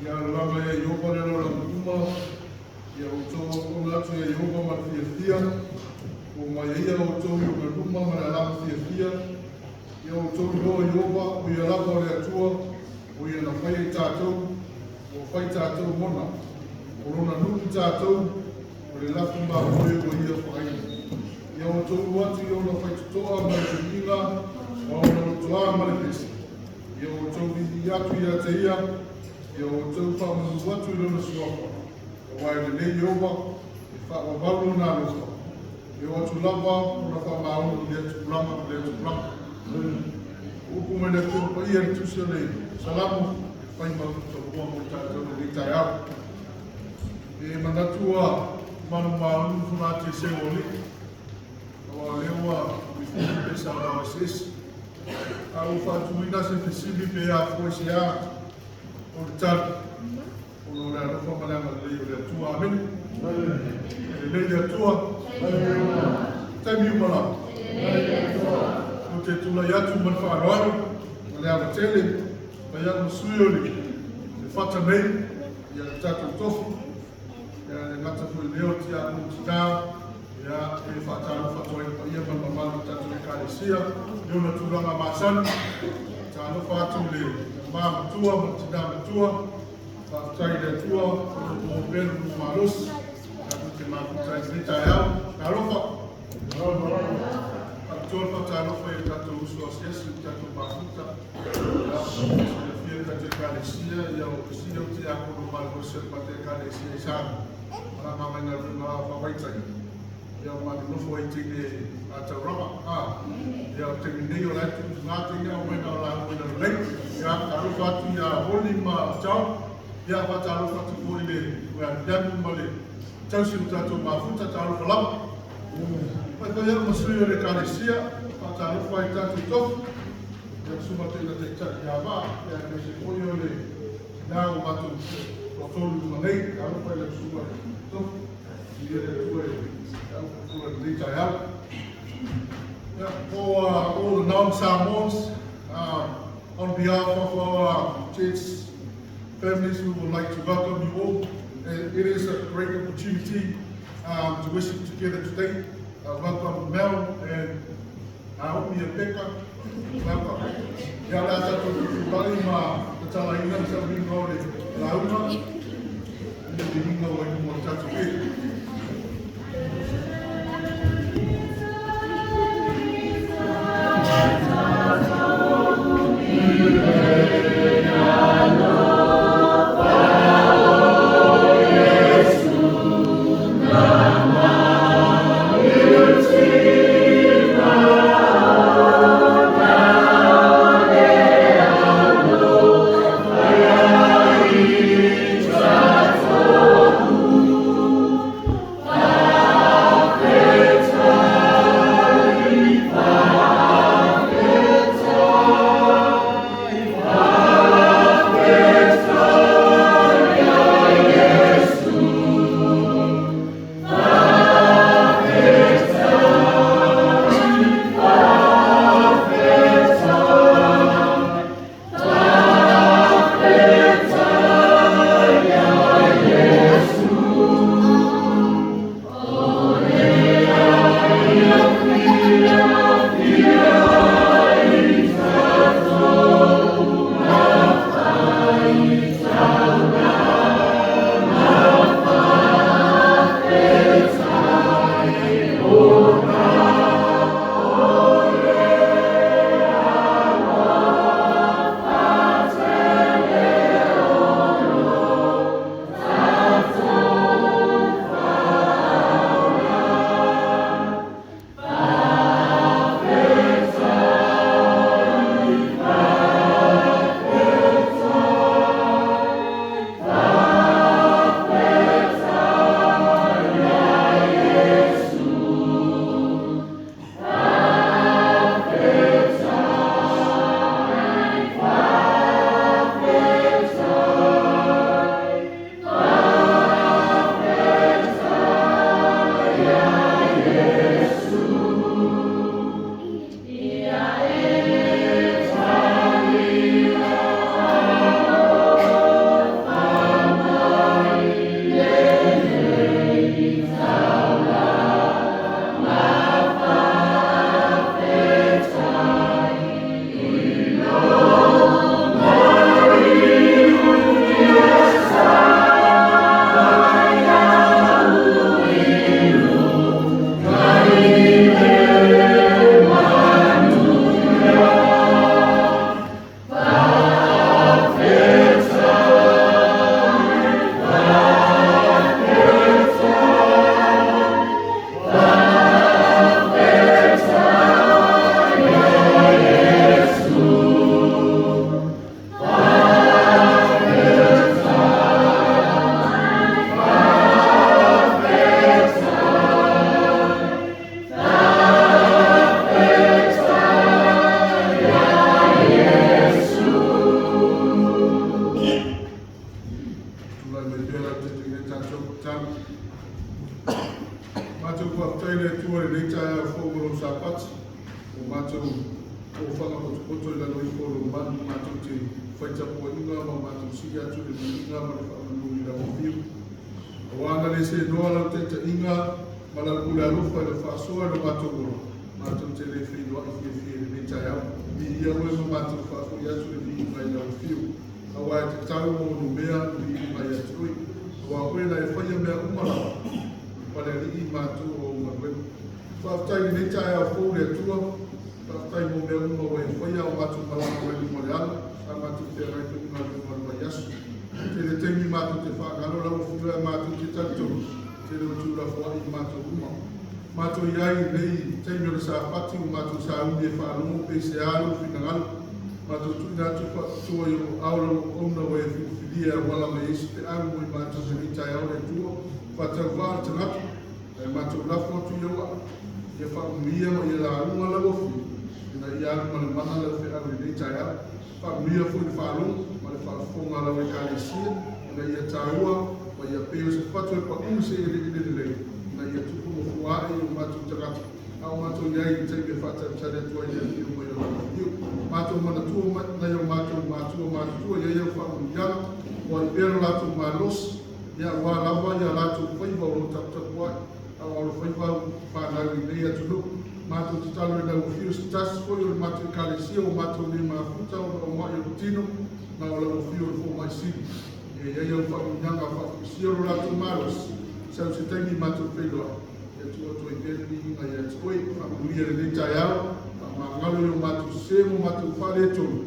Ya lama ya yoba le la kuma ya uto ona tu ya yoba ma fia o ma ya uto yo na kuma ma la fia ya uto yo yoba o ya la ko le tua o ya na fai tato o fai tato mona o na nu tato o le la kuma o yo ya fai ya uto watu yo na fai to ma tinga o na to ma le pesi ya uto ya tu ya te ya yo tau whamu watu rona suoka. O wai le nei yoba, e whawabaru nā roka. E watu lava, ora whamaunu le atu plama, le atu plama. Upu mene kupa ia ni tusia nei, salamu, e whai mafuta ua mo tātou ni tai au. E manatua, manu maunu whanate se oli. Awa lewa, wifuki pesa rawa sesi. Au whatuina se fesibi pe a fwoi se a. O tatu, o na rofa malanga le o le tua amen. Le le tua. Tami umala. O te tula yatu man whaaroi, o le awa tele, pa yatu suyo le, le whata nei, ia le tatu tofu, ia le ngata pui leo ti a mutina, ia e whataru whatoi pa ia man mamalu tatu le kāresia, leo na tūranga māsani, ta alo whatu le, ma tua ma tina tua pa tai le tua o ben malos ka te ma tai le tai au ka rofa ka tua pa tai rofa e ka tu so ses ka tu pa futa ya le fie ka te ka le sia ya o sia o te a ko ma ko se pa te ka le sia sa ala ma na na pa vai tai ya ma no foi te le ata rama ya te ni o la tu na te ya o na la o na le ya ka ro fatu ya holi ma chao ya pa ta ro fatu ko ile ya dan male chao si ta to ma futa ta ro la pa ko ya mo su yo le ka le sia pa ta ro fa ta to ya su ma te na te ta ya ba ya ne se ko yo le na o ma to ko to lu ma nei ka ro fa le su ma to ya le ko for all the non-Samoans, on behalf of our church families, we would like to welcome you all. It is a great opportunity to worship together today. Welcome Mel and Naomi and Becca. Welcome. Ya la tato kubali ma tala ina sa bingo le launa. Ni bingo wa ni mo tato ke. tamu. Mātou kua taile tua le nei tae a whongoro sa pati. O mātou o whanga koto i lano i koro manu mātou te whaitapua inga ma mātou siki atu le inga ma le whamanui i la mawhiu. O anga le se noa lau te ta inga ma la kule alufa i le whaasoa le mātou ora. Mātou te le whinoa i fie le nei tae au. I ia ue ma mātou whaafui atu le inga i la mawhiu. Awa e te tau o no mea le inga i atu i. Awa koe na e whaia mea umara. Pare ri mātou o umaruenu. Whaatai nei tae au fōu le atua. Whaatai mo mea uma o e whaia o mātou malama o e mo le ala. A mātou te rai te unga le marua yasu. Te le tengi mātou te whaakaro lau whiua e mātou te tatou. Te le utura whai i mātou uma. Mātou iai nei teimi o le sa pati o mātou sa umi e whaalomo pe se alo whingangalo. Mātou tuina atu whaatua i o aula o ona o e whiwhilia wala me isi te au mo i mātou te ritai au le tua. Whatau wā te ngatu, e mātou lafo atu i awa, ia whaumia mo i la arunga la wofi, ina i arunga le mana la whi aru i nei tai au, whaumia fo i whaalunga, ma le whaafonga la wei kāre sia, ina ia tāua, ma ia peo se whatu e pa umse i rei lei, ina ia tupu mo fuae i o mātou te ngatu, au mātou iai i teime whata tare tua i a hiu mo i o hiu, mātou mana tua na i o mātou ia iau whaumia, o i pēro lātou mālosi, ia wā lawa ia lātou whaiva o tapu ai. A o whaiva whānau i nei atu luku. Mātou te talo i lau whiu si tasi koi o mātou kālesia o mātou ne mafuta o mai o tino na o lau whiu o fō mai siri. E iei au whaunanga whakusia o lātou maros. Sau se tengi mātou whailoa. E tua toi pēri i ngai atu koi, whakuia le nei tai au, whamangalo i o mātou semo mātou whare tonu.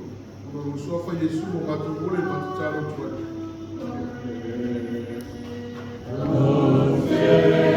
O lau sofa Jesu o mātou ore mātou talo tuai. Yeah.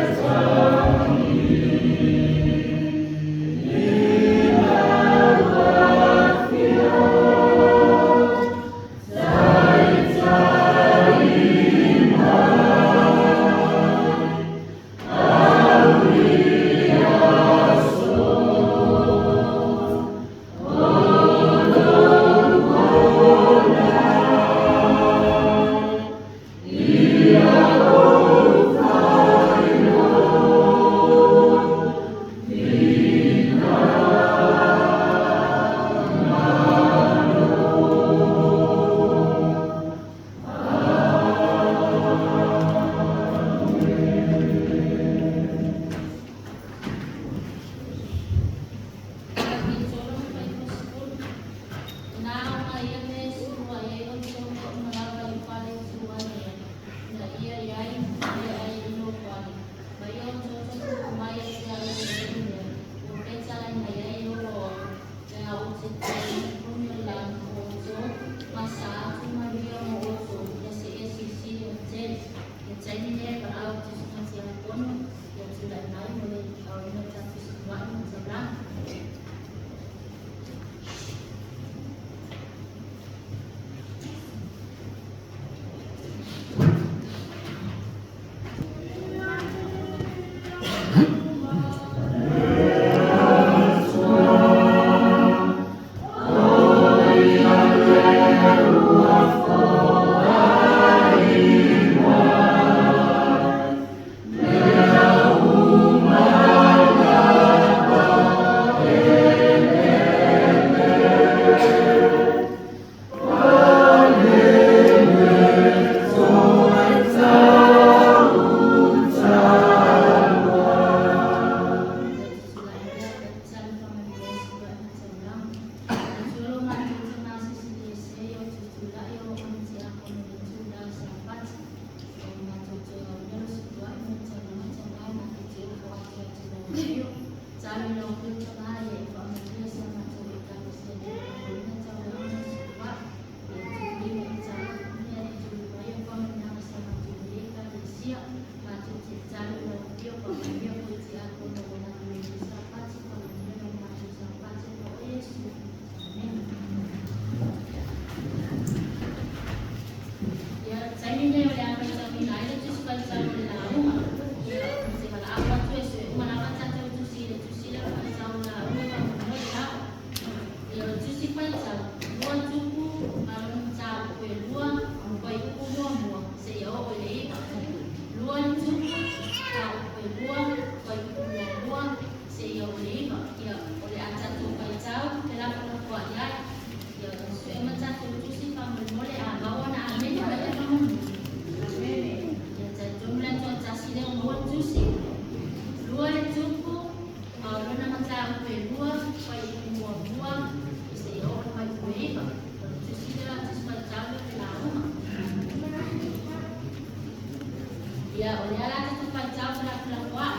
Ya, oleh ala tu pancau pula kuat.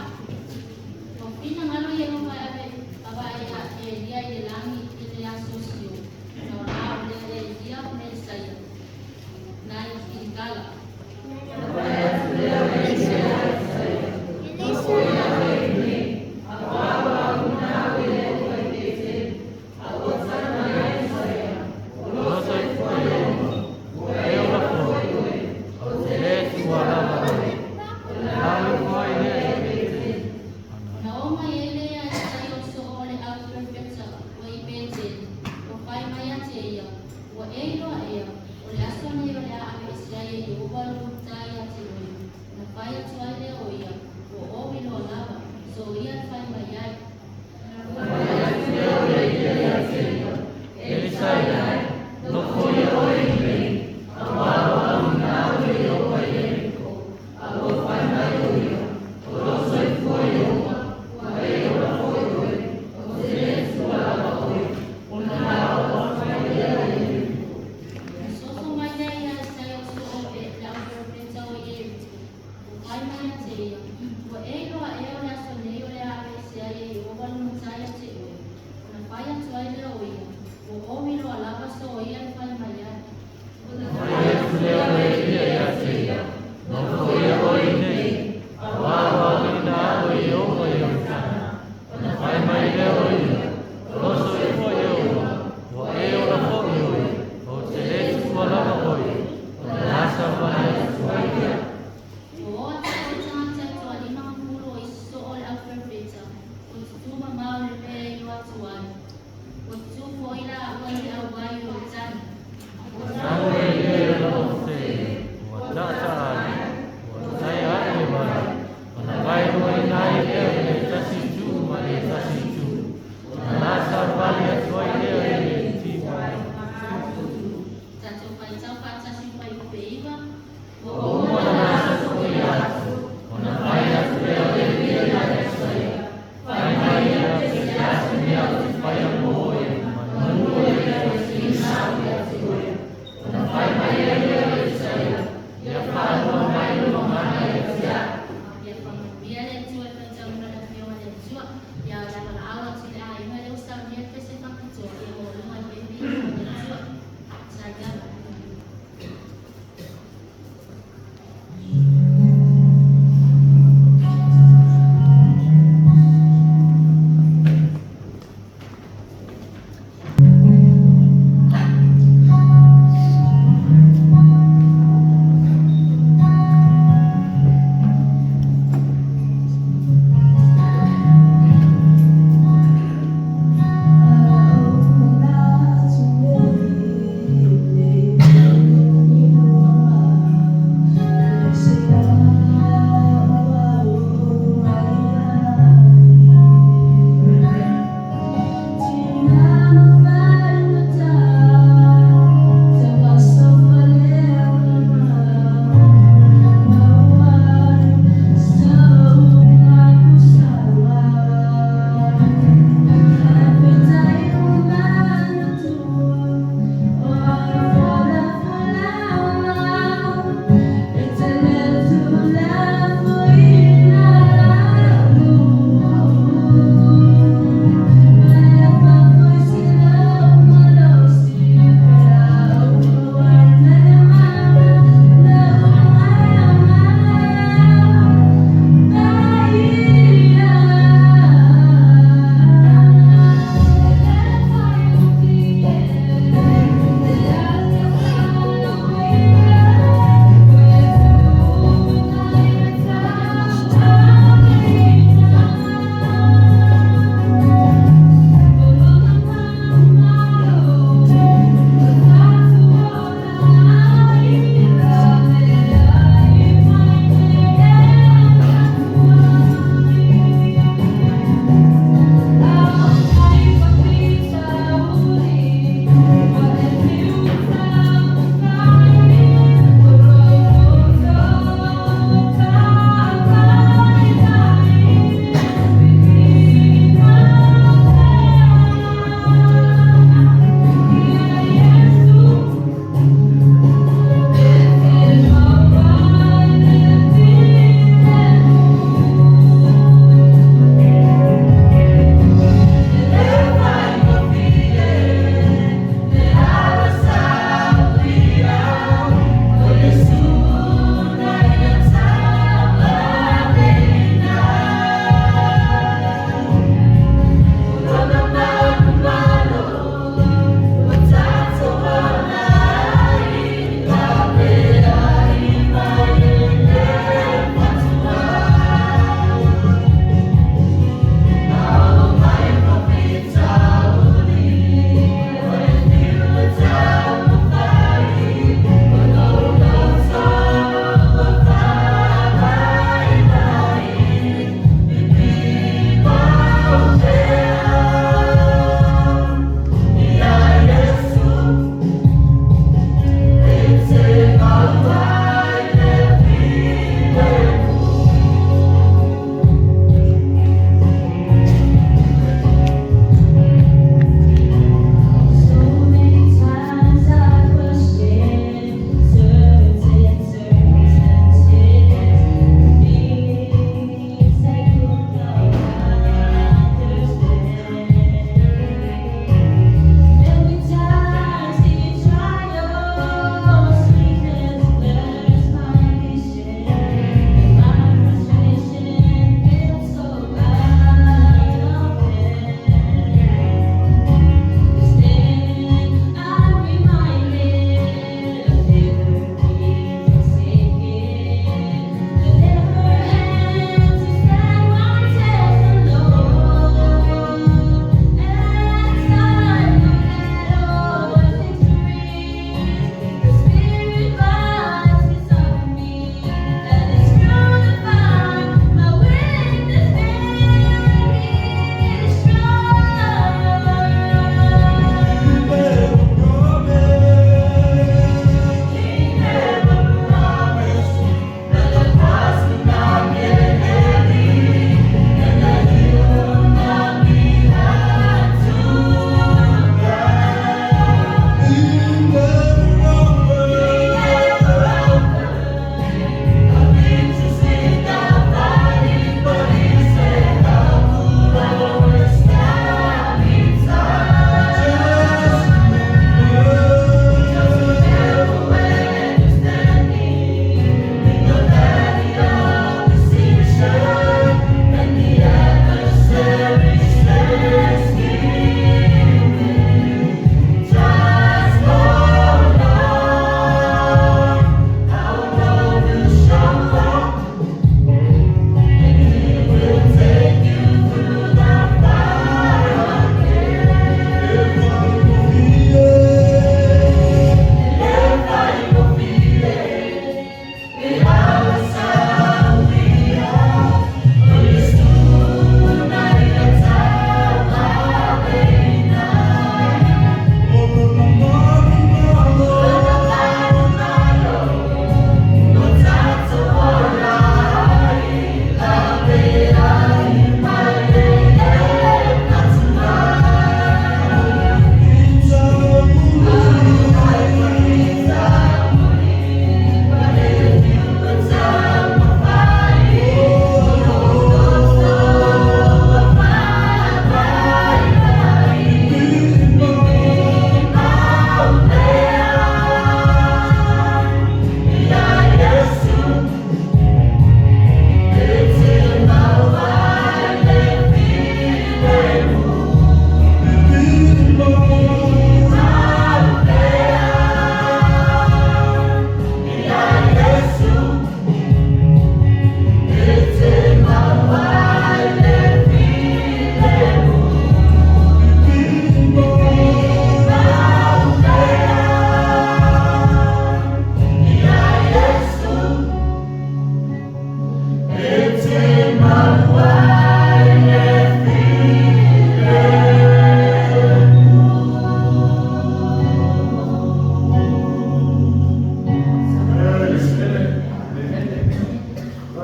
Pina ngalo yang apa dia langit dia sosio. Orang dia punya saya. Naik tinggal. Suara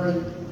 mai